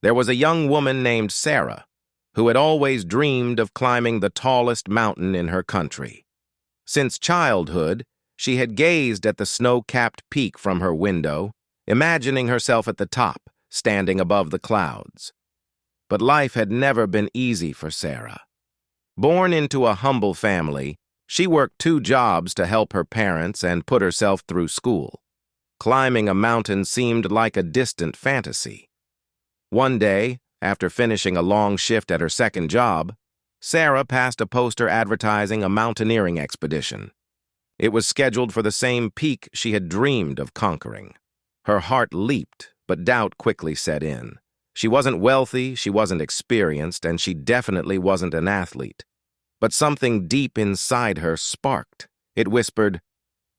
There was a young woman named Sarah who had always dreamed of climbing the tallest mountain in her country. Since childhood, she had gazed at the snow-capped peak from her window, imagining herself at the top, standing above the clouds. But life had never been easy for Sarah. Born into a humble family, she worked 2 jobs to help her parents and put herself through school. Climbing a mountain seemed like a distant fantasy. One day, after finishing a long shift at her second job, Sarah passed a poster advertising a mountaineering expedition. It was scheduled for the same peak she had dreamed of conquering. Her heart leaped, but doubt quickly set in. She wasn't wealthy, she wasn't experienced, and she definitely wasn't an athlete. But something deep inside her sparked. It whispered,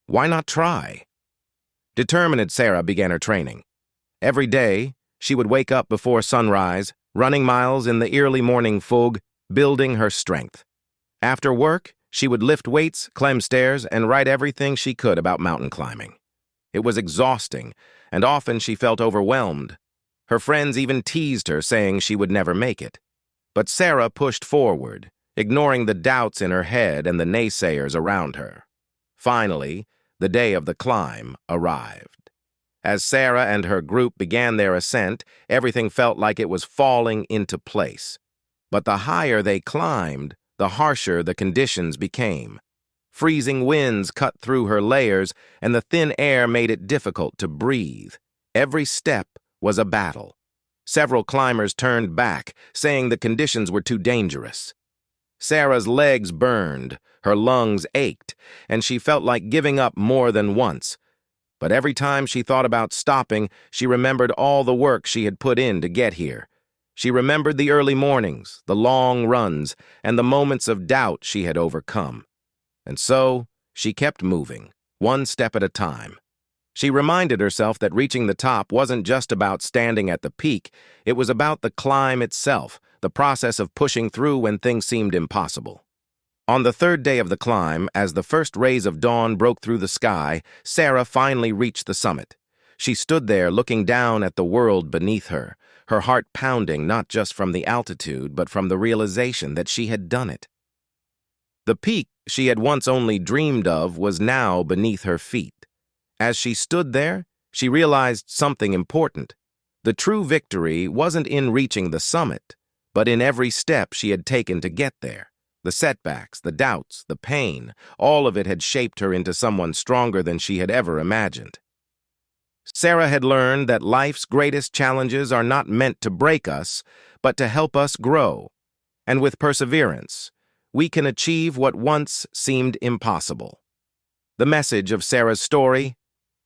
"Why not try?" Determined, Sarah began her training. Every day, she would wake up before sunrise, running miles in the early morning fog, building her strength. After work, she would lift weights, climb stairs, and write everything she could about mountain climbing. It was exhausting, and often she felt overwhelmed. Her friends even teased her, saying she would never make it. But Sarah pushed forward, ignoring the doubts in her head and the naysayers around her. Finally, the day of the climb arrived. As Sarah and her group began their ascent, everything felt like it was falling into place. But the higher they climbed, the harsher the conditions became. Freezing winds cut through her layers, and the thin air made it difficult to breathe. Every step was a battle. Several climbers turned back, saying the conditions were too dangerous. Sarah's legs burned, her lungs ached, and she felt like giving up more than once. But every time she thought about stopping, she remembered all the work she had put in to get here. She remembered the early mornings, the long runs, and the moments of doubt she had overcome. And so, she kept moving, one step at a time. She reminded herself that reaching the top wasn't just about standing at the peak, it was about the climb itself, the process of pushing through when things seemed impossible. On the 3rd day of the climb, as the first rays of dawn broke through the sky, Sarah finally reached the summit. She stood there looking down at the world beneath her, her heart pounding not just from the altitude, but from the realization that she had done it. The peak she had once only dreamed of was now beneath her feet. As she stood there, she realized something important. The true victory wasn't in reaching the summit, but in every step she had taken to get there. The setbacks, the doubts, the pain, all of it had shaped her into someone stronger than she had ever imagined. Sarah had learned that life's greatest challenges are not meant to break us, but to help us grow. And with perseverance, we can achieve what once seemed impossible. The message of Sarah's story: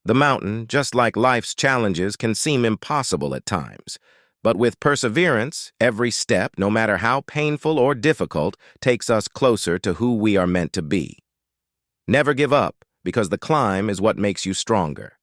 the mountain, just like life's challenges, can seem impossible at times. But with perseverance, every step, no matter how painful or difficult, takes us closer to who we are meant to be. Never give up, because the climb is what makes you stronger.